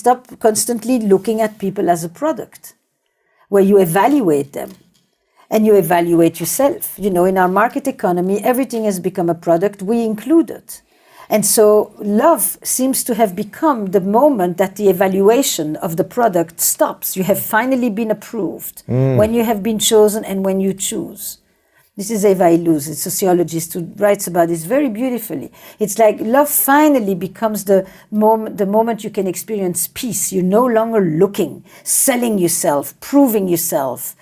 stop constantly looking at people as a product, where you evaluate them and you evaluate yourself. You know, in our market economy, everything has become a product, we included. And so love seems to have become the moment that the evaluation of the product stops. You have finally been approved when you have been chosen and when you choose. This is Eva Illouz, a sociologist who writes about this very beautifully. It's like love finally becomes the moment you can experience peace. You're no longer looking, selling yourself, proving yourself,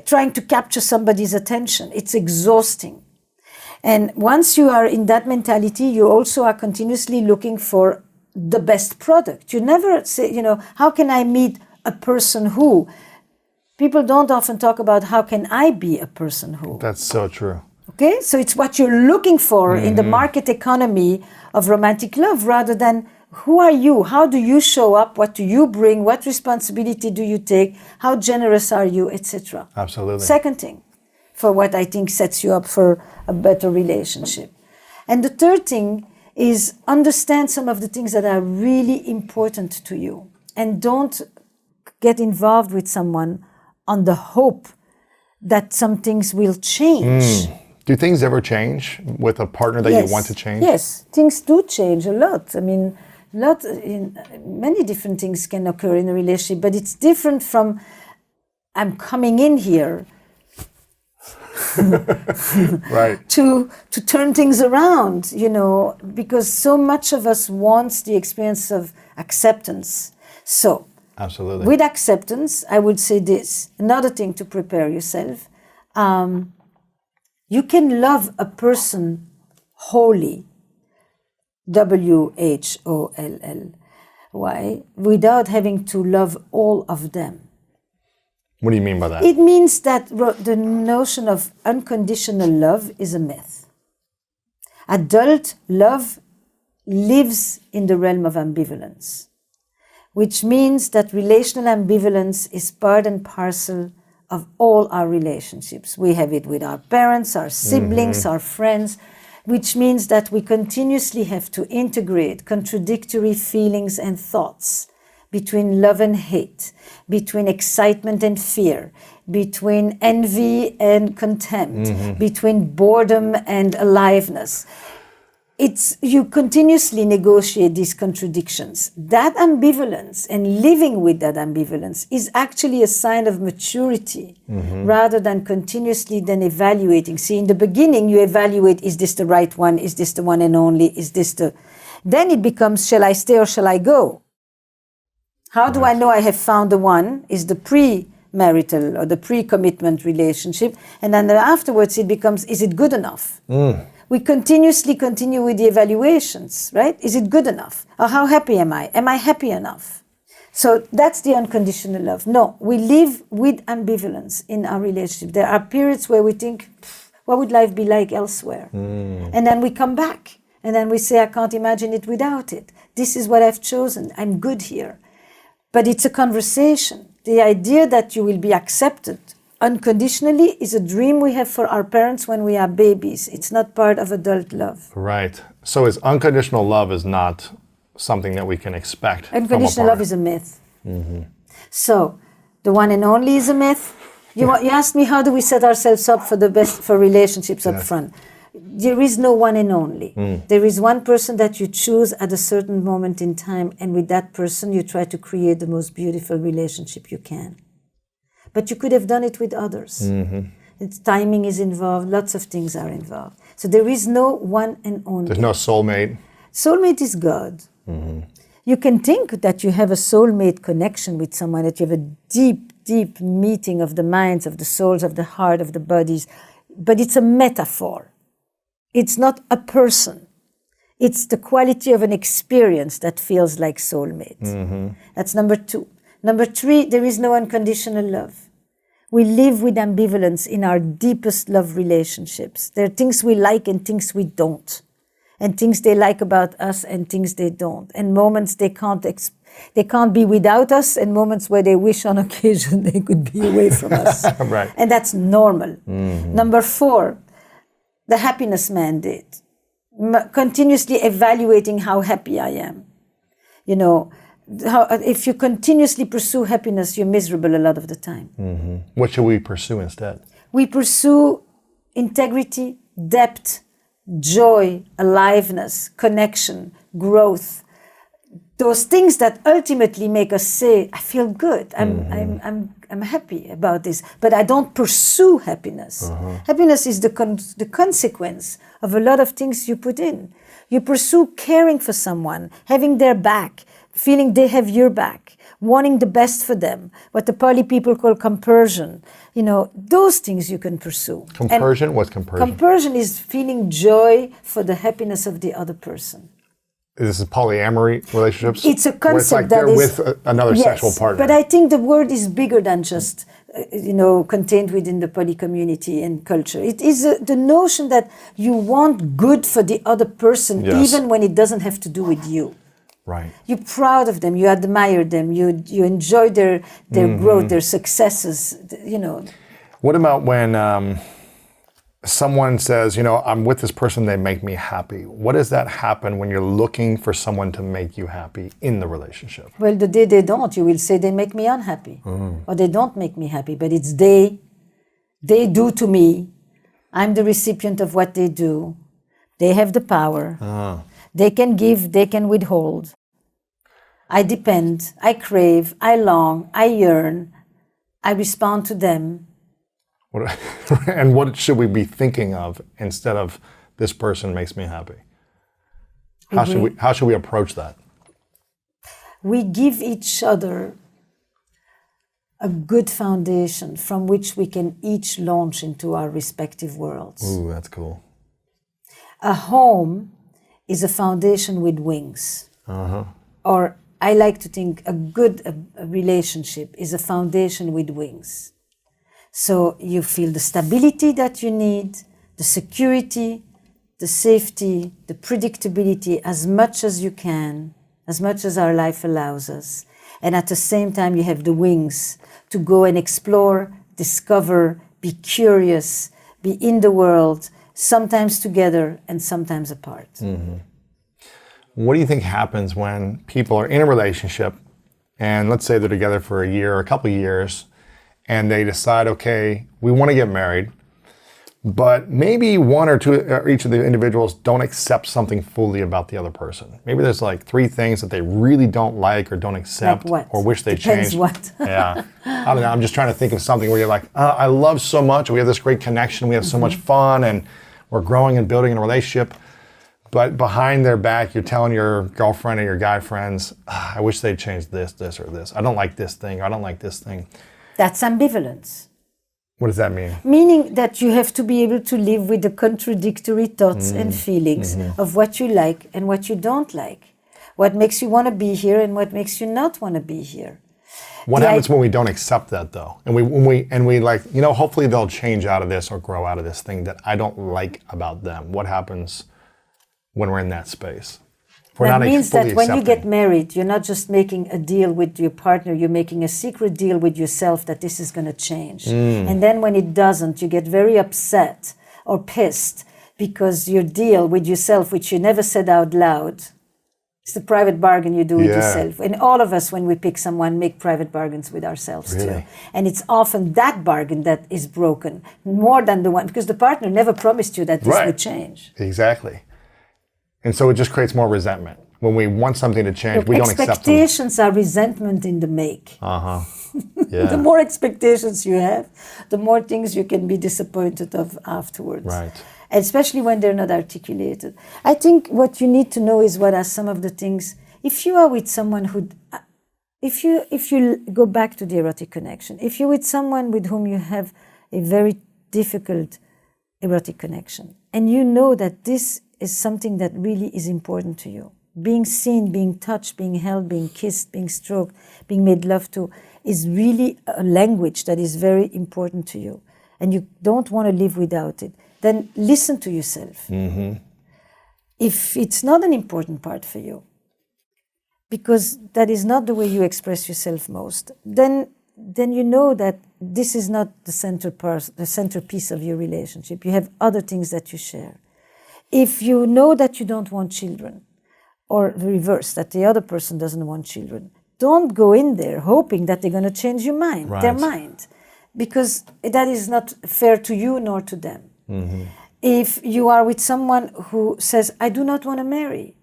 trying to capture somebody's attention. It's exhausting. And once you are in that mentality, you also are continuously looking for the best product. You never say, you know, how can I meet a person who? People don't often talk about how can I be a person who. That's so true. Okay, so it's what you're looking for in the market economy of romantic love, rather than who are you? How do you show up? What do you bring? What responsibility do you take? How generous are you, etc. Absolutely. Second thing, for what I think sets you up for a better relationship. And the third thing is understand some of the things that are really important to you, and don't get involved with someone on the hope that some things will change. Do things ever change with a partner that you want to change? Yes, things do change a lot. I mean, many different things can occur in a relationship, but it's different from I'm coming in here right. to turn things around, you know, because so much of us wants the experience of acceptance. So, absolutely. with acceptance, I would say this, another thing to prepare yourself. You can love a person wholly, WHOLLY, without having to love all of them. What do you mean by that? It means that the notion of unconditional love is a myth. Adult love lives in the realm of ambivalence, which means that relational ambivalence is part and parcel of all our relationships. We have it with our parents, our siblings, our friends, which means that we continuously have to integrate contradictory feelings and thoughts between love and hate, between excitement and fear, between envy and contempt, between boredom and aliveness. You continuously negotiate these contradictions. That ambivalence and living with that ambivalence is actually a sign of maturity rather than continuously then evaluating. See, in the beginning, you evaluate, is this the right one? Is this the one and only? Then it becomes, shall I stay or shall I go? How do I know I have found the one? Is the pre-marital or the pre-commitment relationship. And then afterwards it becomes, is it good enough? We continuously continue with the evaluations, right? Is it good enough? Or how happy am I? Am I happy enough? So that's the unconditional love. No, we live with ambivalence in our relationship. There are periods where we think, what would life be like elsewhere? And then we come back and then we say, I can't imagine it without it. This is what I've chosen. I'm good here. But it's a conversation. The idea that you will be accepted unconditionally is a dream we have for our parents when we are babies. It's not part of adult love. Right. So unconditional love is not something that we can expect. Unconditional love is a myth. So the one and only is a myth. You asked me, how do we set ourselves up for the best for relationships up front? There is no one and only. There is one person that you choose at a certain moment in time, and with that person you try to create the most beautiful relationship you can. But you could have done it with others. Timing is involved, lots of things are involved. So there is no one and only. There's no soulmate. Soulmate is God. You can think that you have a soulmate connection with someone, that you have a deep, deep meeting of the minds, of the souls, of the heart, of the bodies, but it's a metaphor. It's not a person. It's the quality of an experience that feels like soulmate. That's number 2. Number 3, there is no unconditional love. We live with ambivalence in our deepest love relationships. There are things we like and things we don't. And things they like about us and things they don't. And moments they can't be without us, and moments where they wish on occasion they could be away from us. Right. And that's normal. Number 4, the happiness mandate. Continuously evaluating how happy I am. You know, if you continuously pursue happiness, you're miserable a lot of the time. What should we pursue instead? We pursue integrity, depth, joy, aliveness, connection, growth. Those things that ultimately make us say, I feel good, I'm happy about this, but I don't pursue happiness. Happiness is the consequence of a lot of things you put in. You pursue caring for someone, having their back, feeling they have your back, wanting the best for them, what the Pali people call compersion. Those things you can pursue. Compersion? What's compersion? Compersion is feeling joy for the happiness of the other person. This is polyamory relationships? It's a where it's concept like they're with another sexual partner. But I think the word is bigger than just, contained within the poly community and culture. It is the notion that you want good for the other person, even when it doesn't have to do with you. Right. You're proud of them, you admire them, you enjoy their growth, their successes, What about when someone says, I'm with this person, they make me happy? What does that happen when you're looking for someone to make you happy in the relationship? Well, the day they don't, you will say they make me unhappy. Or they don't make me happy, but it's they do to me. I'm the recipient of what they do. They have the power. They can give, they can withhold. I depend, I crave, I long, I yearn, I respond to them. And what should we be thinking of instead of this person makes me happy? How should we approach that? We give each other a good foundation from which we can each launch into our respective worlds. Ooh, that's cool. A home is a foundation with wings. Or I like to think a good relationship is a foundation with wings. So you feel the stability that you need, the security, the safety, the predictability as much as you can, as much as our life allows us. And at the same time, you have the wings to go and explore, discover, be curious, be in the world, sometimes together and sometimes apart. What do you think happens when people are in a relationship and let's say they're together for a year or a couple of years and they decide, okay, we want to get married, but maybe one or two, or each of the individuals don't accept something fully about the other person. Maybe there's like 3 things that they really don't like or don't accept or wish they changed. What? Yeah. I don't know. I'm just trying to think of something where you're like, I love so much. We have this great connection. We have so much fun and we're growing and building a relationship. But behind their back, you're telling your girlfriend or your guy friends, I wish they'd change this, this, or this. I don't like this thing. Or I don't like this thing. That's ambivalence. What does that mean? Meaning that you have to be able to live with the contradictory thoughts and feelings of what you like and what you don't like. What makes you want to be here and what makes you not want to be here. What happens when we don't accept that though? And we like, hopefully they'll change out of this or grow out of this thing that I don't like about them. What happens when we're in that space? That means that when you get married, you're not just making a deal with your partner, you're making a secret deal with yourself that this is going to change. And then when it doesn't, you get very upset or pissed because your deal with yourself, which you never said out loud, it's the private bargain you do with yourself. And all of us, when we pick someone, make private bargains with ourselves too. And it's often that bargain that is broken more than the one, because the partner never promised you that this would change. Exactly. And so it just creates more resentment. When we want something to change, we don't accept them. Expectations are resentment in the make. Yeah. The more expectations you have, the more things you can be disappointed of afterwards. Right. Especially when they're not articulated. I think what you need to know is what are some of the things. If you are with someone who, if you go back to the erotic connection, if you're with someone with whom you have a very difficult erotic connection, and you know that this is something that really is important to you. Being seen, being touched, being held, being kissed, being stroked, being made love to is really a language that is very important to you. And you don't want to live without it. Then listen to yourself. If it's not an important part for you, because that is not the way you express yourself most, then you know that this is not the centerpiece of your relationship. You have other things that you share. If you know that you don't want children, or the reverse, that the other person doesn't want children, don't go in there hoping that they're going to change their Right. mind, because that is not fair to you nor to them. Mm-hmm. If you are with someone who says, I do not want to marry,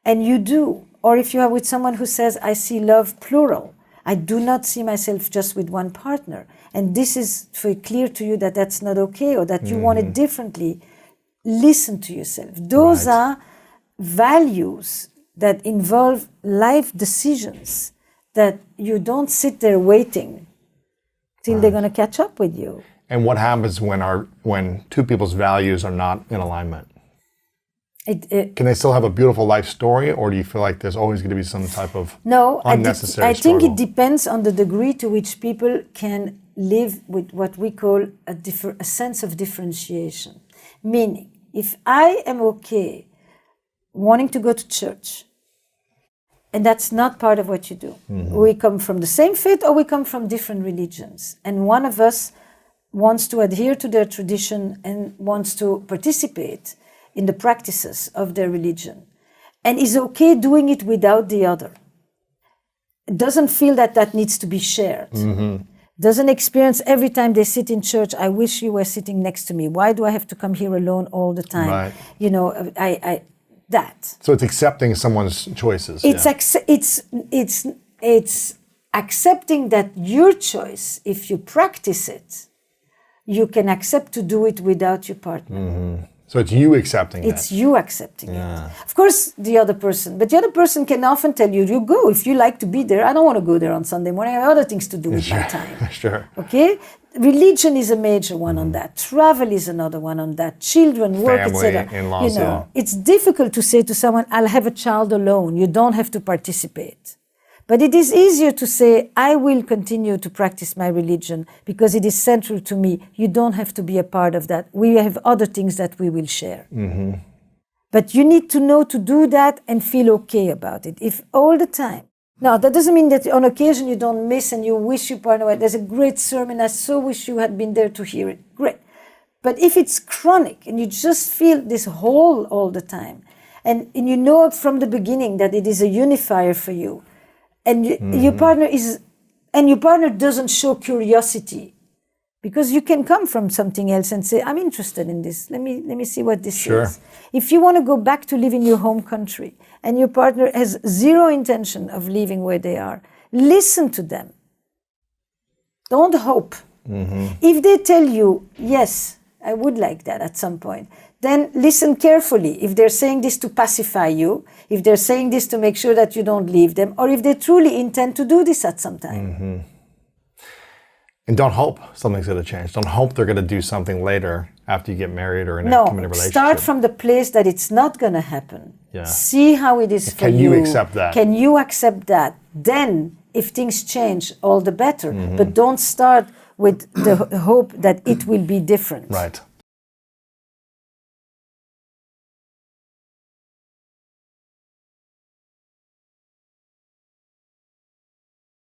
and you do, or if you are with someone who says, I see love plural, I do not see myself just with one partner, and this is very clear to you that that's not okay, or that you want it differently, listen to yourself. Those Right. are values that involve life decisions, that you don't sit there waiting till they're going to catch up with you. And what happens when two people's values are not in alignment? Can they still have a beautiful life story, or do you feel like there's always going to be some type of unnecessary I think struggle? it depends on the degree to which people can live with what we call a sense of differentiation. Meaning, if I am okay wanting to go to church, and that's not part of what you do. Mm-hmm. We come from the same faith, or we come from different religions, and one of us wants to adhere to their tradition and wants to participate in the practices of their religion, and is okay doing it without the other. Doesn't feel that that needs to be shared. Mm-hmm. Doesn't experience every time they sit in church, I wish you were sitting next to me. Why do I have to come here alone all the time? Right. You know, that. So it's accepting someone's choices. It's accepting that your choice, if you practice it, you can accept to do it without your partner. Mm-hmm. So it's you accepting It's that. you accepting it. Of course, the other person. But the other person can often tell you, you go. If you like to be there, I don't want to go there on Sunday morning. I have other things to do with my time. Sure. Okay? Religion is a major one on that. Travel is another one on that. Children, work, Family, etc. in-laws, It's difficult to say to someone, I'll have a child alone. You don't have to participate. But it is easier to say, I will continue to practice my religion because it is central to me. You don't have to be a part of that. We have other things that we will share. Mm-hmm. But you need to know to do that and feel okay about it. If all the time. Now, that doesn't mean that on occasion you don't miss and you wish your partner, there's a great sermon, I so wish you had been there to hear it. Great. But if it's chronic and you just feel this hole all the time, and you know from the beginning that it is a unifier for you, and your partner doesn't show curiosity, because you can come from something else and say, I'm interested in this. Let me see what this is. If you want to go back to live in your home country and your partner has zero intention of leaving where they are, listen to them. Don't hope. Mm-hmm. If they tell you, yes, I would like that at some point, then listen carefully. If they're saying this to pacify you, if they're saying this to make sure that you don't leave them, or if they truly intend to do this at some time. Mm-hmm. And don't hope something's going to change. Don't hope they're going to do something later after you get married or in a committed relationship. Start from the place that it's not going to happen. Yeah. See how it is for you. Can you accept that? Can you accept that? Then, if things change, all the better. Mm-hmm. But don't start with the hope that it will be different. Right.